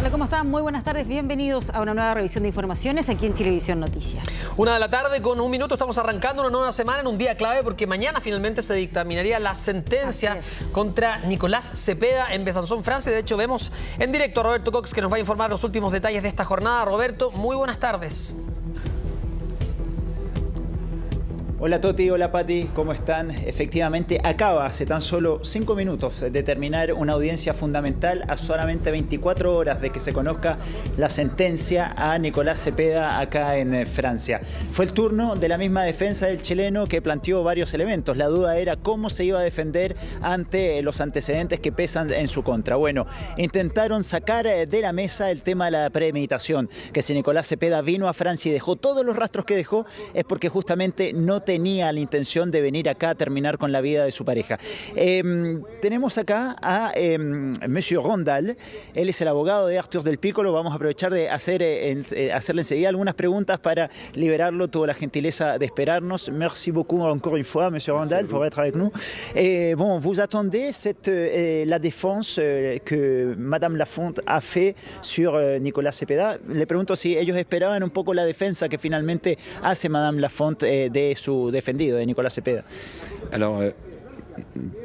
Hola, ¿cómo están? Muy buenas tardes, bienvenidos a una nueva revisión de informaciones aquí en Chilevisión Noticias. 1:00 con 1 minuto, estamos arrancando una nueva semana en un día clave porque mañana finalmente se dictaminaría la sentencia contra Nicolás Cepeda en Besanzón, Francia. De hecho, vemos en directo a Roberto Cox que nos va a informar los últimos detalles de esta jornada. Roberto, muy buenas tardes. Hola Toti, hola Pati, ¿cómo están? Efectivamente, acaba hace tan solo 5 minutos de terminar una audiencia fundamental a solamente 24 horas de que se conozca la sentencia a Nicolás Cepeda acá en Francia. Fue el turno de la misma defensa del chileno que planteó varios elementos. La duda era cómo se iba a defender ante los antecedentes que pesan en su contra. Bueno, intentaron sacar de la mesa el tema de la premeditación, que si Nicolás Cepeda vino a Francia y dejó todos los rastros que dejó es porque justamente no tenía la intención de venir acá a terminar con la vida de su pareja. Tenemos acá a Monsieur Rondal, él es el abogado de Arthur del Piccolo. Vamos a aprovechar de hacerle enseguida algunas preguntas para liberarlo. Tuvo la gentileza de esperarnos. Merci beaucoup encore une fois, Monsieur Rondal, pour être avec nous. Bon, vous attendez la défense que Madame Lafont a fait sur Nicolás Cepeda. Le pregunto si ellos esperaban un poco la defensa que finalmente hace Madame Lafont de su defendido, de Nicolás Cepeda. Alors,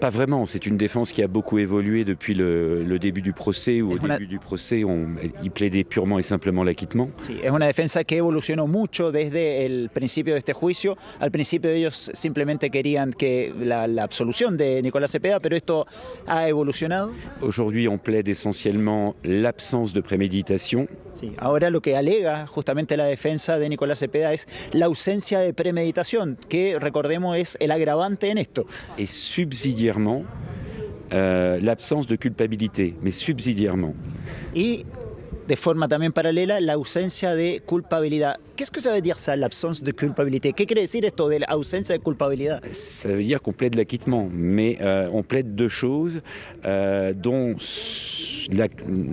pas vraiment. C'est une défense qui a beaucoup évolué depuis le début du procès, où au début du procès, il plaidait purement et simplement l'acquittement. Sí, es una defensa que evolucionó mucho desde el principio de este juicio. Al principio ellos simplemente querían que la absolución de Nicolás Cepeda, pero esto ha evolucionado. Aujourd'hui, on plaide essentiellement l'absence de préméditation. Sí, ahora lo que alega justamente la defensa de Nicolás Cepeda es la ausencia de premeditación, que recordemos es el agravante en esto. Et subsidiairement, l'absence de culpabilité, mais subsidiairement. Y de forma también paralela, la ausencia de culpabilidad. Qu'est-ce que ça veut dire ça, l'absence de culpabilité? ¿Qué quiere decir esto de la ausencia de culpabilidad? Ça veut dire qu'on plaide l'acquittement, mais on plaide deux choses, dont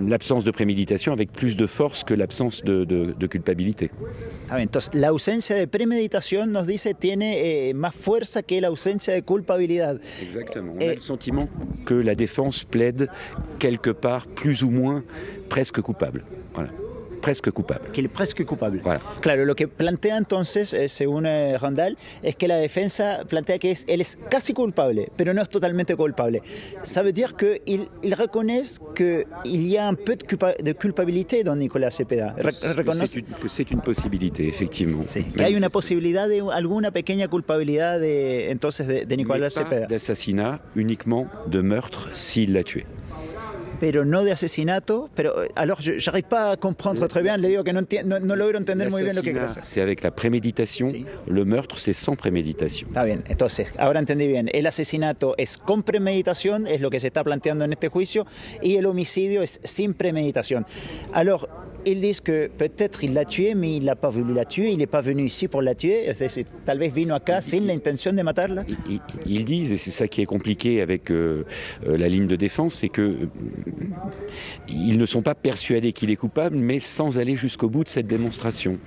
l'absence de préméditation avec plus de force que l'absence de culpabilité. Ah, bien, entonces, la ausencia de premeditación, nos dice, tiene más fuerza que la ausencia de culpabilidad. Exactement. On a le sentiment que la défense plaide quelque part plus ou moins presque coupable. Voilà. Presque coupable. Que presque coupable. Voilà. Claro, lo que plantea entonces, según Rondal, es que la defensa plantea que él es casi culpable, pero no es totalmente culpable. Ça veut dire qu'il reconnaît qu'il y a un peu de culpabilité dans Nicolás Cepeda. Reconoce que c'est une possibilité, effectivement. Sí, que hay una posibilidad de alguna pequeña culpabilidad de Nicolás Cepeda. D'assassinat, uniquement de meurtre s'il l'a tué. Pero no de asesinato, pero alors j'arrive pas à comprendre très bien, le digo que no logro entender muy bien lo que quiere hacer. C'est avec la préméditation, sí. Le meurtre c'est sans préméditation. Está bien, entonces, ahora entendí bien, el asesinato es con premeditación, es lo que se está planteando en este juicio, y el homicidio es sin premeditación. Alors, ils disent que peut-être il l'a tué, mais il n'a pas voulu la tuer, il n'est pas venu ici pour la tuer, tal vez vino acá sin la intención de matarla. Ils disent, et c'est ça qui est compliqué avec la ligne de défense, c'est que ils ne sont pas persuadés qu'il est coupable, mais sans aller jusqu'au bout de cette démonstration.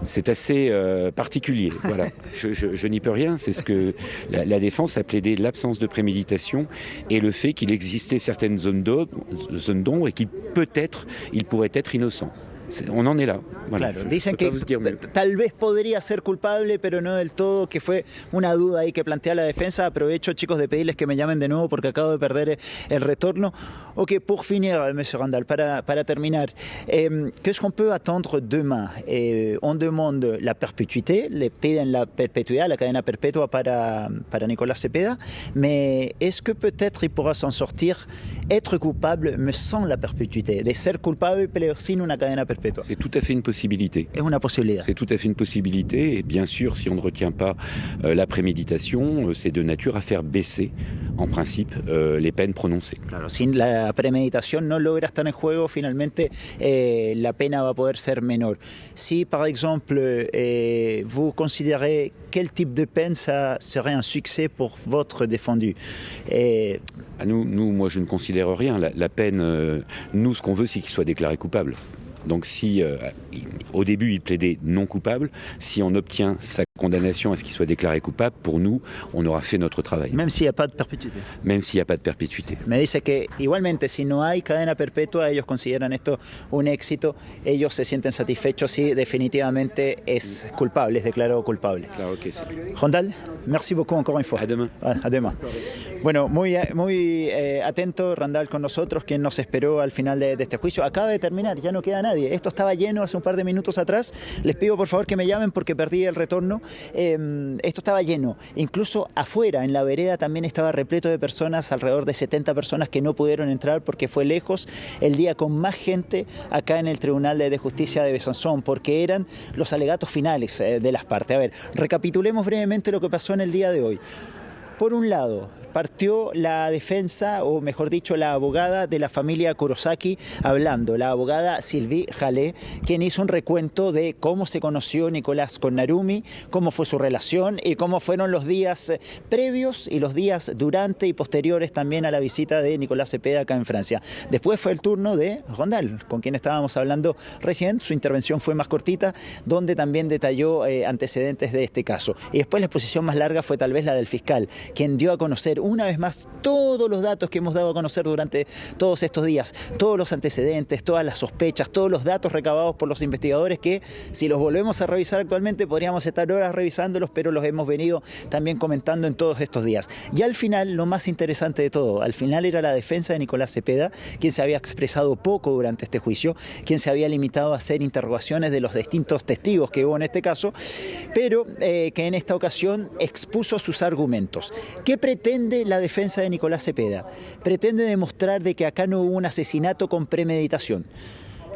C'est assez particulier. Voilà. Je n'y peux rien. C'est ce que la défense a plaidé, l'absence de préméditation et le fait qu'il existait certaines zones d'ombre et qu'il pourrait être innocent. On en est là. Voilà. Claro, dicen que tal vez podría ser culpable, pero no del todo, que fue una duda ahí que plantea la defensa. Aprovecho, chicos, de pedirles que me llamen de nuevo porque acabo de perder el retorno. Ok, pour finir, Monsieur Rondal, para terminar, qu'est-ce qu'on peut attendre demain? On demande la perpétuité, le piden la perpetuidad, la cadena perpetua para Nicolás Cepeda, mais est-ce que peut-être il pourra s'en sortir, être coupable, mais sans la perpétuité, de ser culpable, pero sin una cadena perpetua? C'est tout à fait une possibilité. Es una posibilidad. C'est tout à fait une possibilité. Et bien sûr, si on ne retient pas la préméditation, c'est de nature à faire baisser, en principe, les peines prononcées. Claro, sin la premeditación no logra estar en juego, finalmente la pena va a poder ser menor. Si, par exemple, vous considérez quel type de peine ça serait un succès pour votre défendu? Moi, je ne considère rien. La peine, nous, ce qu'on veut, c'est qu'il soit déclaré coupable. Donc si au début il plaidait non coupable, si on obtient sa condamnation à ce qu'il soit déclaré coupable, pour nous, on aura fait notre travail. Même s'il n'y a pas de perpétuité. Même s'il n'y a pas de perpétuité. Me dice que igualmente si no hay cadena perpetua, ellos consideran esto un éxito, ellos se sienten satisfechos si definitivamente es culpable, es declarado culpable. Claro que sí. Rondal, merci beaucoup encore une fois. À demain. À demain. Bueno, muy atento Randall con nosotros, quien nos esperó al final de este juicio. Acaba de terminar, ya no queda nadie. Esto estaba lleno hace un par de minutos atrás. Les pido por favor que me llamen porque perdí el retorno. Esto estaba lleno. Incluso afuera, en la vereda, también estaba repleto de personas, alrededor de 70 personas que no pudieron entrar porque fue lejos el día con más gente acá en el Tribunal de Justicia de Besanzón, porque eran los alegatos finales de las partes. A ver, recapitulemos brevemente lo que pasó en el día de hoy. Por un lado, partió la defensa, o mejor dicho, la abogada de la familia Kurosaki hablando, la abogada Sylvie Jallet, quien hizo un recuento de cómo se conoció Nicolás con Narumi, cómo fue su relación y cómo fueron los días previos y los días durante y posteriores también a la visita de Nicolás Cepeda acá en Francia. Después fue el turno de Rondal, con quien estábamos hablando recién. Su intervención fue más cortita, donde también detalló antecedentes de este caso. Y después la exposición más larga fue tal vez la del fiscal, quien dio a conocer una vez más todos los datos que hemos dado a conocer durante todos estos días, todos los antecedentes, todas las sospechas, todos los datos recabados por los investigadores que, si los volvemos a revisar actualmente, podríamos estar horas revisándolos, pero los hemos venido también comentando en todos estos días. Y al final, lo más interesante de todo, al final era la defensa de Nicolás Cepeda, quien se había expresado poco durante este juicio, quien se había limitado a hacer interrogaciones de los distintos testigos que hubo en este caso, pero que en esta ocasión expuso sus argumentos. ¿Qué pretende la defensa de Nicolás Cepeda? Pretende demostrar de que acá no hubo un asesinato con premeditación.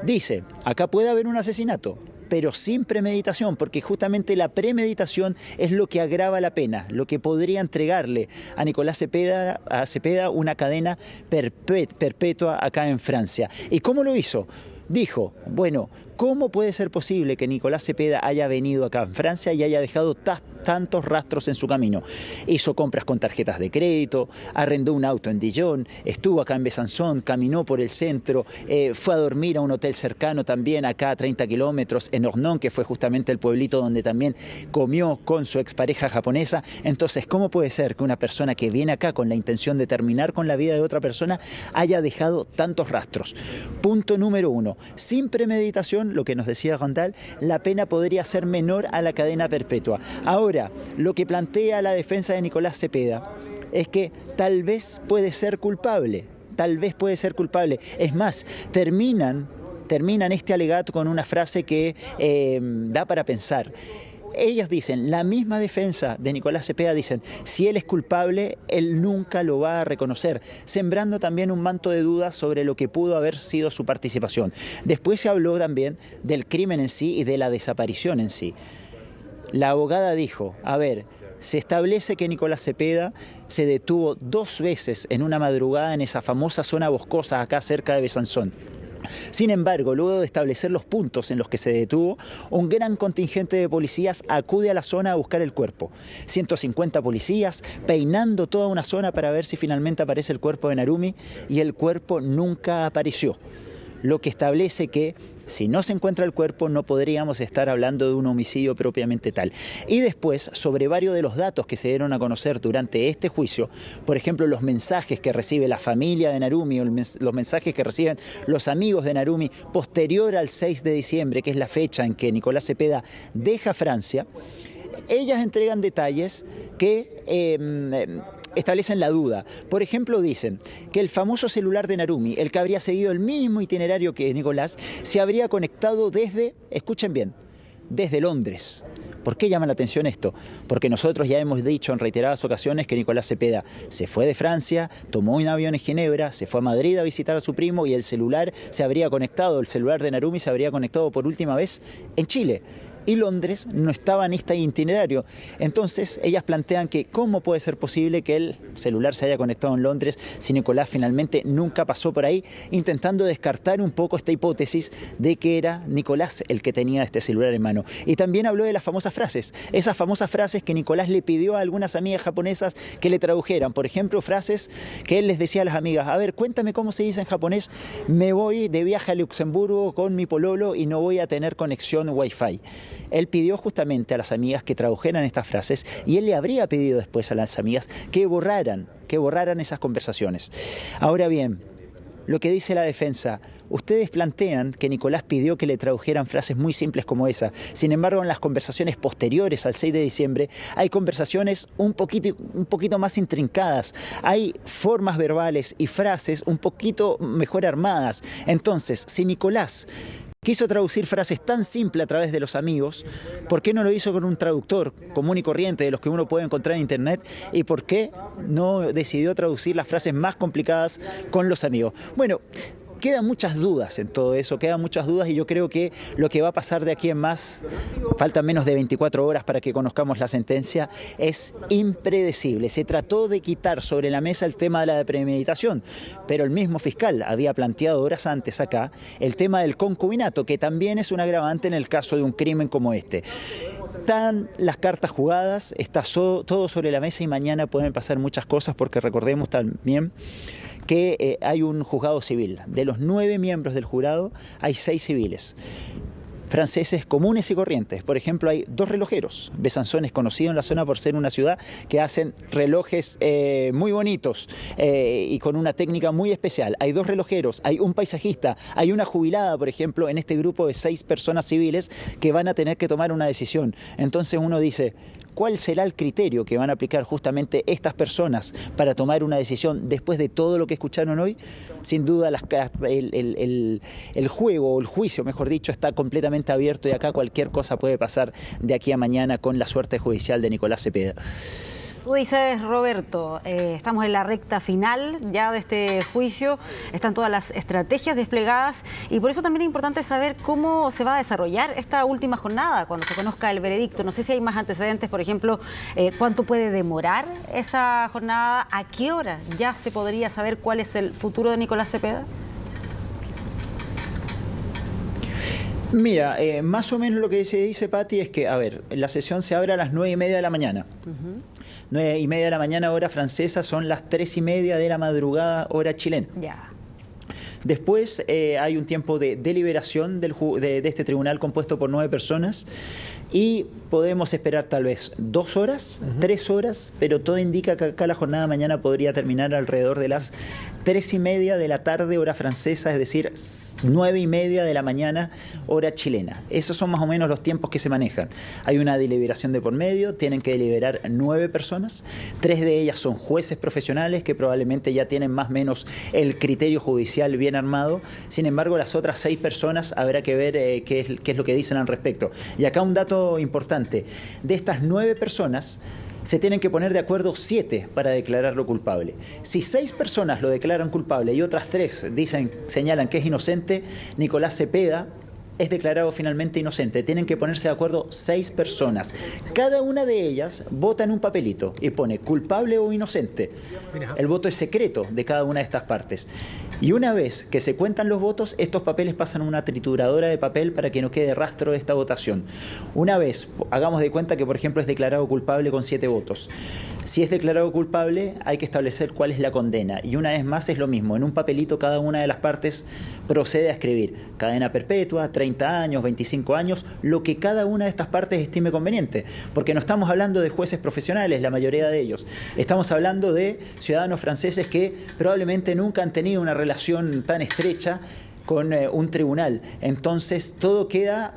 Dice, acá puede haber un asesinato, pero sin premeditación, porque justamente la premeditación es lo que agrava la pena, lo que podría entregarle a Nicolás Cepeda, una cadena perpetua acá en Francia. ¿Y cómo lo hizo? Dijo, bueno, ¿cómo puede ser posible que Nicolás Cepeda haya venido acá en Francia y haya dejado tantos rastros en su camino? Hizo compras con tarjetas de crédito, arrendó un auto en Dijon, estuvo acá en Besanzón, caminó por el centro, fue a dormir a un hotel cercano también acá a 30 kilómetros, en Ornón, que fue justamente el pueblito donde también comió con su expareja japonesa. Entonces, ¿cómo puede ser que una persona que viene acá con la intención de terminar con la vida de otra persona haya dejado tantos rastros? Punto número 1. Sin premeditación, lo que nos decía Rondal, la pena podría ser menor a la cadena perpetua. Ahora, lo que plantea la defensa de Nicolás Cepeda es que tal vez puede ser culpable, Es más, terminan este alegato con una frase que da para pensar. Ellas dicen, la misma defensa de Nicolás Cepeda dicen, si él es culpable, él nunca lo va a reconocer, sembrando también un manto de dudas sobre lo que pudo haber sido su participación. Después se habló también del crimen en sí y de la desaparición en sí. La abogada dijo, a ver, se establece que Nicolás Cepeda se detuvo 2 veces en una madrugada en esa famosa zona boscosa acá cerca de Besanzón. Sin embargo, luego de establecer los puntos en los que se detuvo, un gran contingente de policías acude a la zona a buscar el cuerpo. 150 policías peinando toda una zona para ver si finalmente aparece el cuerpo de Narumi, y el cuerpo nunca apareció. Lo que establece que si no se encuentra el cuerpo no podríamos estar hablando de un homicidio propiamente tal. Y después, sobre varios de los datos que se dieron a conocer durante este juicio, por ejemplo, los mensajes que recibe la familia de Narumi o los mensajes que reciben los amigos de Narumi posterior al 6 de diciembre, que es la fecha en que Nicolás Cepeda deja Francia, ellas entregan detalles que establecen la duda. Por ejemplo, dicen que el famoso celular de Narumi, el que habría seguido el mismo itinerario que Nicolás, se habría conectado desde, escuchen bien, desde Londres. ¿Por qué llama la atención esto? Porque nosotros ya hemos dicho en reiteradas ocasiones que Nicolás Cepeda se fue de Francia, tomó un avión en Ginebra, se fue a Madrid a visitar a su primo y el celular de Narumi se habría conectado por última vez en Chile. Y Londres no estaba en este itinerario. Entonces ellas plantean que cómo puede ser posible que el celular se haya conectado en Londres si Nicolás finalmente nunca pasó por ahí, intentando descartar un poco esta hipótesis de que era Nicolás el que tenía este celular en mano. Y también habló de las famosas frases, esas famosas frases que Nicolás le pidió a algunas amigas japonesas que le tradujeran. Por ejemplo, frases que él les decía a las amigas, a ver, cuéntame cómo se dice en japonés, me voy de viaje a Luxemburgo con mi pololo y no voy a tener conexión Wi-Fi. él pidió justamente a las amigas que tradujeran estas frases y él le habría pedido después a las amigas que borraran esas conversaciones. Ahora bien, lo que dice la defensa, ustedes plantean que Nicolás pidió que le tradujeran frases muy simples como esa. Sin embargo, en las conversaciones posteriores al 6 de diciembre hay conversaciones un poquito más intrincadas. Hay formas verbales y frases un poquito mejor armadas. Entonces, si Nicolás quiso traducir frases tan simples a través de los amigos, ¿por qué no lo hizo con un traductor común y corriente de los que uno puede encontrar en internet? ¿Y por qué no decidió traducir las frases más complicadas con los amigos? Bueno, quedan muchas dudas en todo eso, quedan muchas dudas y yo creo que lo que va a pasar de aquí en más, faltan menos de 24 horas para que conozcamos la sentencia, es impredecible. Se trató de quitar sobre la mesa el tema de la premeditación, pero el mismo fiscal había planteado horas antes acá el tema del concubinato, que también es un agravante en el caso de un crimen como este. Están las cartas jugadas, está todo sobre la mesa y mañana pueden pasar muchas cosas porque recordemos también que hay un juzgado civil. De los 9 miembros del jurado, hay 6 civiles. Franceses comunes y corrientes. Por ejemplo, hay 2 relojeros. Besançon es conocido en la zona por ser una ciudad que hacen relojes muy bonitos y con una técnica muy especial. Hay 2 relojeros, hay un paisajista, hay una jubilada, por ejemplo, en este grupo de 6 personas civiles que van a tener que tomar una decisión. Entonces uno dice, ¿cuál será el criterio que van a aplicar justamente estas personas para tomar una decisión después de todo lo que escucharon hoy? Sin duda el juego o el juicio, mejor dicho, está completamente abierto y acá cualquier cosa puede pasar de aquí a mañana con la suerte judicial de Nicolás Cepeda. Tú dices, Roberto, estamos en la recta final ya de este juicio, están todas las estrategias desplegadas y por eso también es importante saber cómo se va a desarrollar esta última jornada cuando se conozca el veredicto. No sé si hay más antecedentes, por ejemplo, cuánto puede demorar esa jornada, a qué hora ya se podría saber cuál es el futuro de Nicolás Cepeda. Mira, más o menos lo que se dice, Pati, es que, a ver, la sesión se abre a las 9:30 de la mañana. 9:30 de la mañana, hora francesa, son las 3:30 de la madrugada, hora chilena. Ya. Después hay un tiempo de deliberación de este tribunal compuesto por 9 personas y podemos esperar tal vez 2 horas, 3 horas, pero todo indica que acá la jornada de mañana podría terminar alrededor de las 3:30 de la tarde, hora francesa, es decir, 9:30 de la mañana, hora chilena. Esos son más o menos los tiempos que se manejan. Hay una deliberación de por medio, tienen que deliberar 9 personas, 3 de ellas son jueces profesionales que probablemente ya tienen más o menos el criterio judicial bien armado. Sin embargo, las otras 6 personas habrá que ver qué es lo que dicen al respecto. Y acá un dato importante, de estas 9 personas, se tienen que poner de acuerdo 7 para declararlo culpable. Si 6 personas lo declaran culpable y otras 3 señalan que es inocente, Nicolás Cepeda es declarado finalmente inocente. Tienen que ponerse de acuerdo 6 personas. Cada una de ellas vota en un papelito y pone culpable o inocente. El voto es secreto de cada una de estas partes. Y una vez que se cuentan los votos, estos papeles pasan a una trituradora de papel para que no quede rastro de esta votación. Una vez, hagamos de cuenta que, por ejemplo, es declarado culpable con 7 votos. Si es declarado culpable, hay que establecer cuál es la condena. Y una vez más es lo mismo. En un papelito cada una de las partes procede a escribir cadena perpetua, 30 años, 25 años, lo que cada una de estas partes estime conveniente. Porque no estamos hablando de jueces profesionales, la mayoría de ellos. Estamos hablando de ciudadanos franceses que probablemente nunca han tenido una relación tan estrecha con un tribunal. Entonces todo queda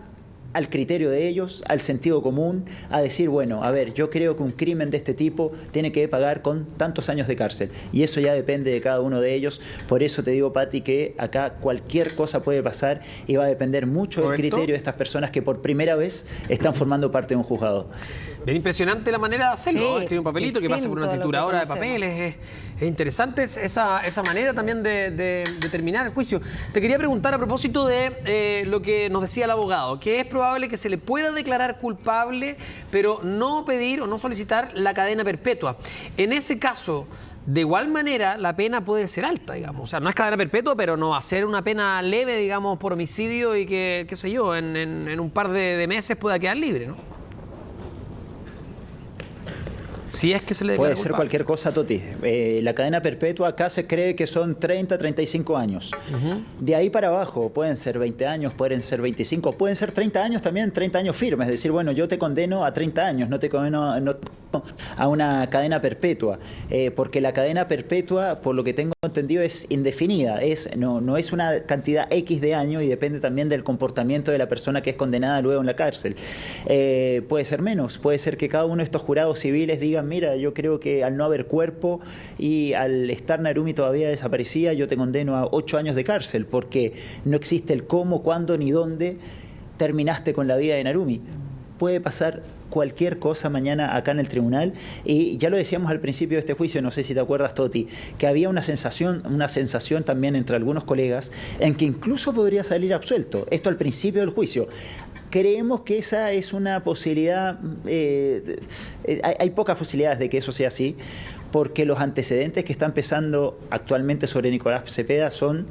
al criterio de ellos, al sentido común, a decir, bueno, a ver, yo creo que un crimen de este tipo tiene que pagar con tantos años de cárcel. Y eso ya depende de cada uno de ellos. Por eso te digo, Pati, que acá cualquier cosa puede pasar y va a depender mucho del criterio de estas personas que por primera vez están formando parte de un juzgado. Bien impresionante la manera de hacerlo, sí, escribir un papelito que pase por una trituradora de papeles. Es interesante esa manera también de terminar el juicio. Te quería preguntar a propósito de lo que nos decía el abogado, que es probable que se le pueda declarar culpable, pero no pedir o no solicitar la cadena perpetua. En ese caso, de igual manera, la pena puede ser alta, digamos. O sea, no es cadena perpetua, pero no va a ser una pena leve, digamos, por homicidio y que, qué sé yo, en un par de meses pueda quedar libre, ¿no? Si es que se le declara Puede ser culpable. cualquier cosa, Toti. La cadena perpetua acá se cree que son 30, 35 años. De ahí para abajo pueden ser 20 años, pueden ser 25, pueden ser 30 años también, 30 años firmes. Es decir, bueno, yo te condeno a 30 años, no te condeno a una cadena perpetua. Porque la cadena perpetua, por lo que tengo entendido, es indefinida. No es una cantidad X de años y depende también del comportamiento de la persona que es condenada luego en la cárcel. Puede ser menos, puede ser que cada uno de estos jurados civiles digan, mira, yo creo que al no haber cuerpo y al estar Narumi todavía desaparecida, yo te condeno a 8 años de cárcel, porque no existe el cómo, cuándo ni dónde terminaste con la vida de Narumi. Puede pasar cualquier cosa mañana acá en el tribunal, y ya lo decíamos al principio de este juicio, no sé si te acuerdas, Toti, que había una sensación también entre algunos colegas en que incluso podría salir absuelto. Esto al principio del juicio. Creemos que esa es una posibilidad, hay pocas posibilidades de que eso sea así, porque los antecedentes que están pesando actualmente sobre Nicolás Cepeda son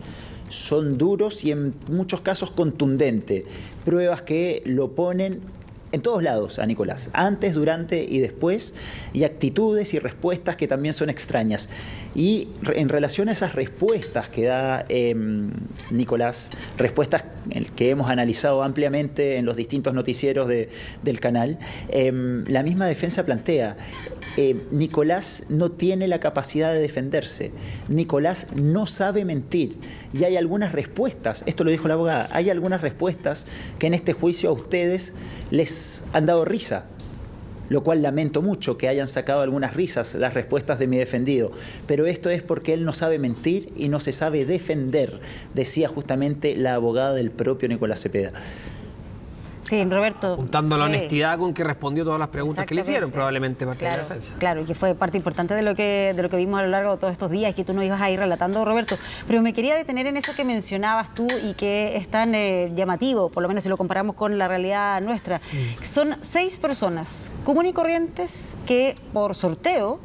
duros y en muchos casos contundentes. Pruebas que lo ponen en todos lados a Nicolás, antes, durante y después, y actitudes y respuestas que también son extrañas. Y en relación a esas respuestas que da Nicolás, respuestas que hemos analizado ampliamente en los distintos noticieros del canal, la misma defensa plantea, Nicolás no tiene la capacidad de defenderse, Nicolás no sabe mentir, y hay algunas respuestas, esto lo dijo la abogada, hay algunas respuestas que en este juicio a ustedes les han dado risa, lo cual lamento mucho que hayan sacado algunas risas las respuestas de mi defendido, pero esto es porque él no sabe mentir y no se sabe defender, decía justamente la abogada del propio Nicolás Cepeda. Sí, Roberto. Apuntando a la honestidad con que respondió todas las preguntas que le hicieron, probablemente parte de la defensa. Claro, que fue parte importante de lo que vimos a lo largo de todos estos días, que tú nos ibas a ir relatando, Roberto. Pero me quería detener en eso que mencionabas tú y que es tan llamativo, por lo menos si lo comparamos con la realidad nuestra. Son 6 personas comunes y corrientes que por sorteo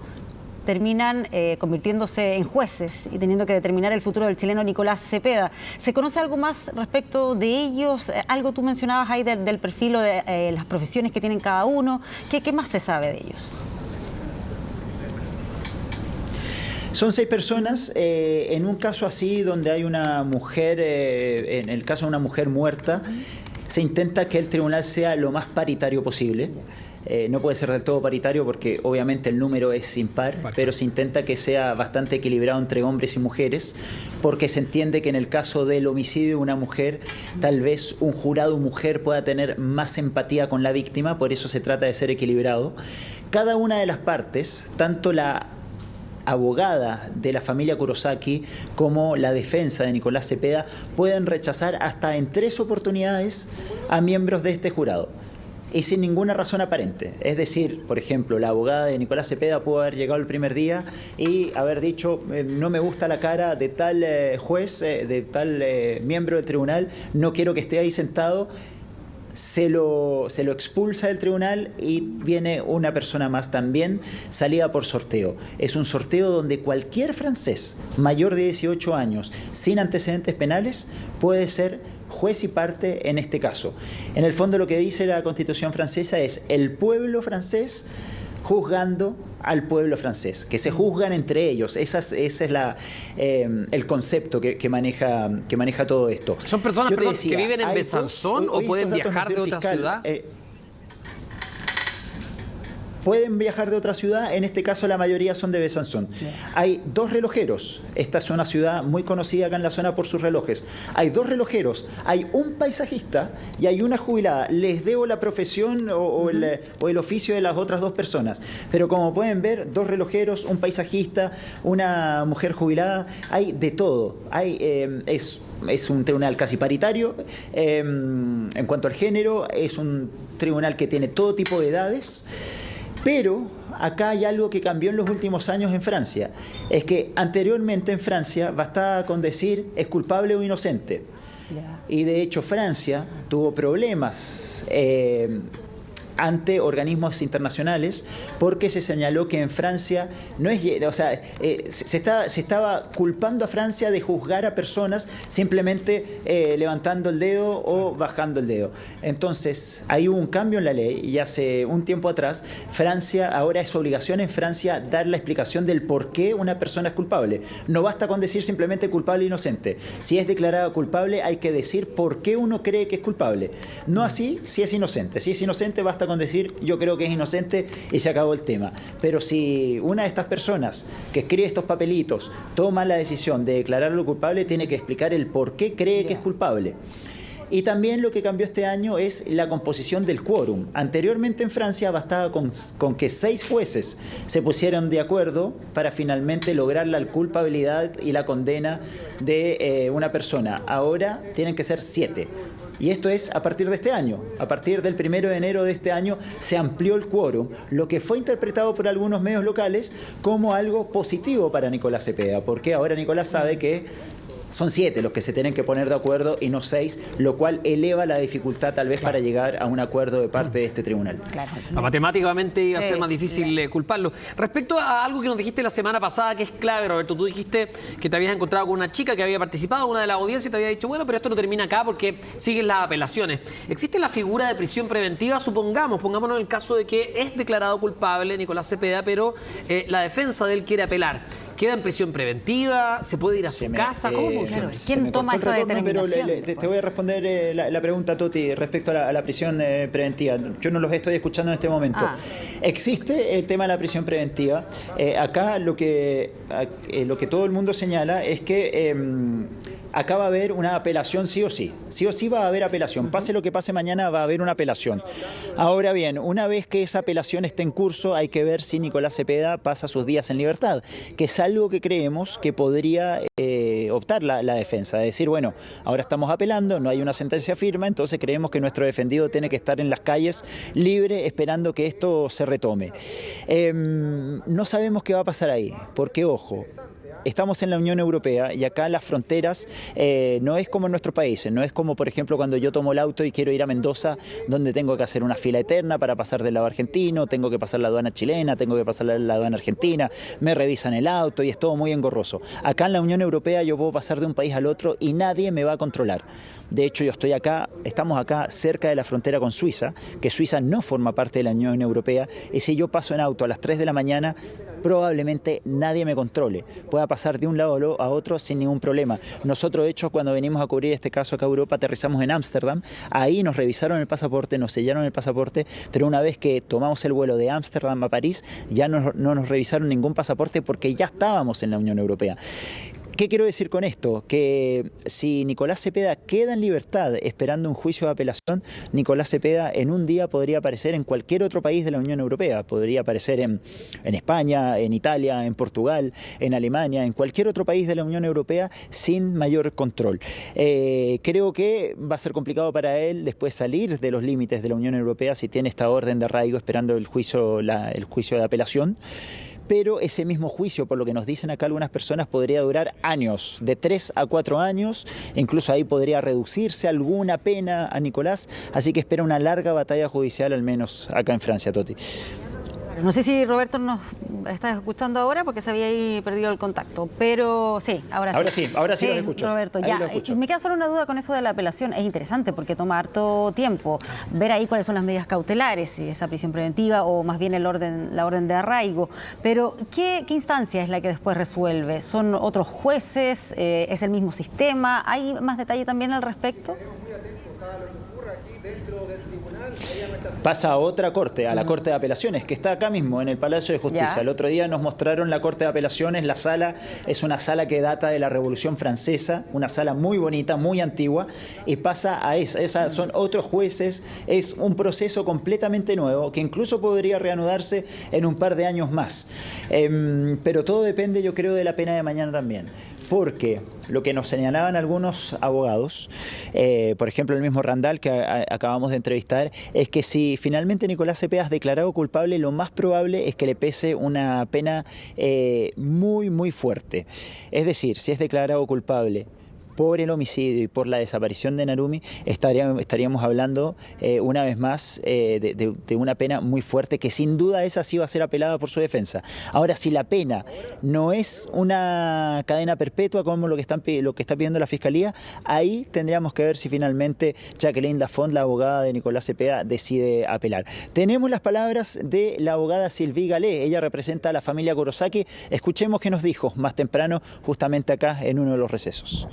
terminan convirtiéndose en jueces y teniendo que determinar el futuro del chileno Nicolás Cepeda. ¿Se conoce algo más respecto de ellos? Algo tú mencionabas ahí del perfil o de las profesiones que tienen cada uno. ¿Qué más se sabe de ellos? Son 6 personas, en un caso así donde hay una mujer, en el caso de una mujer muerta, se intenta que el tribunal sea lo más paritario posible. No puede ser del todo paritario porque obviamente el número es impar, pero se intenta que sea bastante equilibrado entre hombres y mujeres, porque se entiende que en el caso del homicidio de una mujer, tal vez un jurado mujer pueda tener más empatía con la víctima, por eso se trata de ser equilibrado. Cada una de las partes, tanto la abogada de la familia Kurosaki como la defensa de Nicolás Cepeda, pueden rechazar hasta en 3 oportunidades a miembros de este jurado. Y sin ninguna razón aparente. Es decir, por ejemplo, la abogada de Nicolás Cepeda pudo haber llegado el primer día y haber dicho no me gusta la cara de tal juez, de tal miembro del tribunal, no quiero que esté ahí sentado. Se lo expulsa del tribunal y viene una persona más también salida por sorteo. Es un sorteo donde cualquier francés mayor de 18 años sin antecedentes penales puede ser juez y parte en este caso. En el fondo lo que dice la Constitución francesa es el pueblo francés juzgando al pueblo francés, que se juzgan entre ellos. Ese es el concepto que maneja todo esto. ¿Son personas que viven en Besanzón o pueden viajar de otra ciudad? Pueden viajar de otra ciudad, en este caso la mayoría son de Besanzón. Hay 2 relojeros, esta es una ciudad muy conocida acá en la zona por sus relojes. Hay 2 relojeros, hay un paisajista y hay una jubilada. Les debo la profesión o el oficio de las otras 2 personas, pero como pueden ver, 2 relojeros, un paisajista, una mujer jubilada, hay de todo. Es un tribunal casi paritario en cuanto al género, es un tribunal que tiene todo tipo de edades. Pero acá hay algo que cambió en los últimos años en Francia. Es que anteriormente en Francia bastaba con decir es culpable o inocente. Y de hecho Francia tuvo problemas ante organismos internacionales porque se señaló que en Francia no es, o sea, se estaba culpando a Francia de juzgar a personas simplemente levantando el dedo o bajando el dedo. Entonces, ahí hubo un cambio en la ley y hace un tiempo atrás, Francia, ahora es obligación en Francia dar la explicación del por qué una persona es culpable. No basta con decir simplemente culpable e inocente. Si es declarado culpable, hay que decir por qué uno cree que es culpable. No así si es inocente. Si es inocente, basta con decir yo creo que es inocente y se acabó el tema. Pero si una de estas personas que escribe estos papelitos toma la decisión de declararlo culpable, tiene que explicar el por qué cree que es culpable. Y también lo que cambió este año es la composición del quórum. Anteriormente en Francia bastaba con que 6 jueces se pusieran de acuerdo para finalmente lograr la culpabilidad y la condena de una persona. Ahora tienen que ser 7. Y esto es a partir de este año. A partir del 1 de enero de este año se amplió el quórum, lo que fue interpretado por algunos medios locales como algo positivo para Nicolás Cepeda, porque ahora Nicolás sabe que son 7 los que se tienen que poner de acuerdo y no 6, lo cual eleva la dificultad tal vez para llegar a un acuerdo de parte de este tribunal. Claro. Matemáticamente iba a ser más difícil culparlo. Respecto a algo que nos dijiste la semana pasada, que es clave, Roberto, tú dijiste que te habías encontrado con una chica que había participado en una de las audiencias y te había dicho, bueno, pero esto no termina acá porque siguen las apelaciones. ¿Existe la figura de prisión preventiva? Pongámonos el caso de que es declarado culpable Nicolás Cepeda, pero la defensa de él quiere apelar. ¿Queda en prisión preventiva? ¿Se puede ir a su casa? ¿Cómo funciona? ¿Quién toma esa determinación? Pero te voy a responder la pregunta, Toti, respecto a la prisión preventiva. Yo no los estoy escuchando en este momento. Existe el tema de la prisión preventiva. Acá lo que todo el mundo señala es que acá va a haber una apelación sí o sí. Sí o sí va a haber apelación. Pase lo que pase mañana, va a haber una apelación. Ahora bien, una vez que esa apelación esté en curso, hay que ver si Nicolás Cepeda pasa sus días en libertad, que es algo que creemos que podría optar la defensa. Es decir, bueno, ahora estamos apelando, no hay una sentencia firme, entonces creemos que nuestro defendido tiene que estar en las calles libre esperando que esto se retome. No sabemos qué va a pasar ahí, porque, ojo, estamos en la Unión Europea y acá las fronteras no es como en nuestros países, no es como, por ejemplo, cuando yo tomo el auto y quiero ir a Mendoza, donde tengo que hacer una fila eterna para pasar del lado argentino, tengo que pasar la aduana chilena, tengo que pasar la aduana argentina, me revisan el auto y es todo muy engorroso. Acá en la Unión Europea yo puedo pasar de un país al otro y nadie me va a controlar. De hecho, estamos acá cerca de la frontera con Suiza, que Suiza no forma parte de la Unión Europea, y si yo paso en auto a las 3 de la mañana, probablemente nadie me controle. Pueda pasar de un lado a otro sin ningún problema. Nosotros, de hecho, cuando venimos a cubrir este caso acá a Europa, aterrizamos en Ámsterdam. Ahí nos revisaron el pasaporte, nos sellaron el pasaporte, pero una vez que tomamos el vuelo de Ámsterdam a París, ya no nos revisaron ningún pasaporte porque ya estábamos en la Unión Europea. ¿Qué quiero decir con esto? Que si Nicolás Cepeda queda en libertad esperando un juicio de apelación, Nicolás Cepeda en un día podría aparecer en cualquier otro país de la Unión Europea. Podría aparecer en España, en Italia, en Portugal, en Alemania, en cualquier otro país de la Unión Europea sin mayor control. Creo que va a ser complicado para él después salir de los límites de la Unión Europea si tiene esta orden de arraigo esperando el juicio de apelación. Pero ese mismo juicio, por lo que nos dicen acá algunas personas, podría durar años, de 3 a 4 años, incluso ahí podría reducirse alguna pena a Nicolás, así que espera una larga batalla judicial, al menos acá en Francia, Toti. No sé si Roberto nos está escuchando ahora porque se había ahí perdido el contacto, pero sí, ahora sí. Ahora sí los escucho. Roberto, ya. Me queda solo una duda con eso de la apelación. Es interesante porque toma harto tiempo ver ahí cuáles son las medidas cautelares, si esa prisión preventiva o más bien la orden de arraigo. Pero, ¿qué instancia es la que después resuelve? ¿Son otros jueces? ¿Es el mismo sistema? ¿Hay más detalle también al respecto? Pasa a otra corte, a la Corte de Apelaciones, que está acá mismo, en el Palacio de Justicia. Ya. El otro día nos mostraron la Corte de Apelaciones, la sala es una sala que data de la Revolución Francesa, una sala muy bonita, muy antigua, y pasa a esa son otros jueces, es un proceso completamente nuevo, que incluso podría reanudarse en un par de años más. Pero todo depende, yo creo, de la pena de mañana también. Porque lo que nos señalaban algunos abogados, por ejemplo el mismo Randall que acabamos de entrevistar, es que si finalmente Nicolás Cepeda es declarado culpable, lo más probable es que le pese una pena muy, muy fuerte. Es decir, si es declarado culpable por el homicidio y por la desaparición de Narumi, estaríamos hablando una vez más de una pena muy fuerte, que sin duda esa sí va a ser apelada por su defensa. Ahora, si la pena no es una cadena perpetua como lo que está pidiendo la Fiscalía, ahí tendríamos que ver si finalmente Jacqueline Lafont, la abogada de Nicolás Cepeda, decide apelar. Tenemos las palabras de la abogada Sylvie Gallet. Ella representa a la familia Kurosaki. Escuchemos qué nos dijo más temprano, justamente acá en uno de los recesos.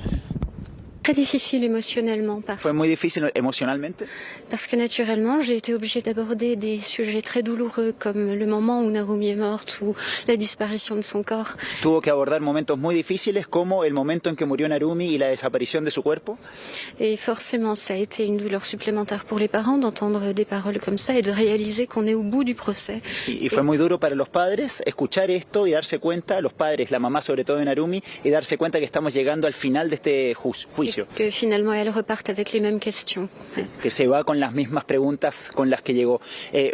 Très difficile émotionnellement ¿Fue muy difícil emocionalmente? parce que naturellement j'ai été obligée d'aborder des sujets très douloureux comme le moment où Narumi est morte ou la disparition de son corps. Tuvo que abordar momentos muy difíciles como el momento en que murió Narumi y la desaparición de su cuerpo. Et forcément ça a été une douleur supplémentaire pour les parents d'entendre des paroles comme ça et de réaliser qu'on est au bout du procès. Sí, y fue muy duro para los padres escuchar esto y darse cuenta, los padres, la mamá sobre todo de Narumi, y darse cuenta que estamos llegando al final de este juicio. Que finalement elles repartent avec les mêmes questions. Que se va con las mismas preguntas con las que llegó.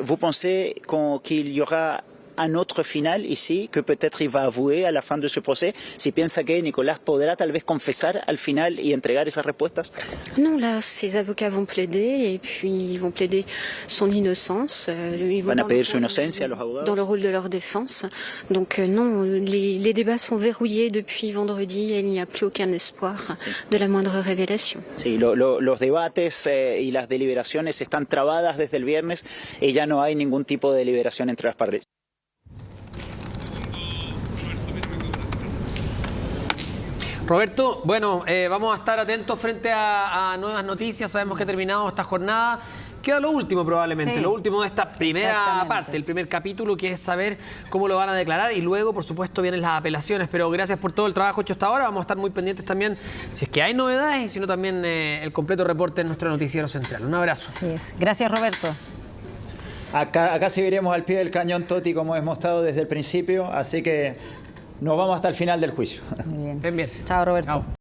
¿Vous pensez qu'il y aura un autre final ici, que peut-être il va avouer à la fin de ce procès? Si piensa que Nicolás podrá tal vez confesar al final y entregar esas respuestas. Non, là, ses avocats vont plaider et puis ils vont plaider son innocence. Ils vont Van a pedir su inocencia los abogados. dans le rôle de leur défense. Donc non, les débats sont verrouillés depuis vendredi et il n'y a plus aucun espoir de la moindre révélation. Sí, los debates y las deliberaciones están trabadas desde el viernes y ya no hay ningún tipo de deliberación entre las partes. Roberto, bueno, vamos a estar atentos frente a nuevas noticias. Sabemos que ha terminado esta jornada. Queda lo último probablemente, Sí, lo último de esta primera exactamente. parte, el primer capítulo, que es saber cómo lo van a declarar y luego, por supuesto, vienen las apelaciones. Pero gracias por todo el trabajo hecho hasta ahora. Vamos a estar muy pendientes también si es que hay novedades y si no también el completo reporte en nuestro noticiero central. Un abrazo. Así es. Gracias, Roberto. Acá seguiremos al pie del cañón, Toti, como hemos estado desde el principio, así que nos vamos hasta el final del juicio. Muy bien. Bien, bien. Chao, Roberto. Chao.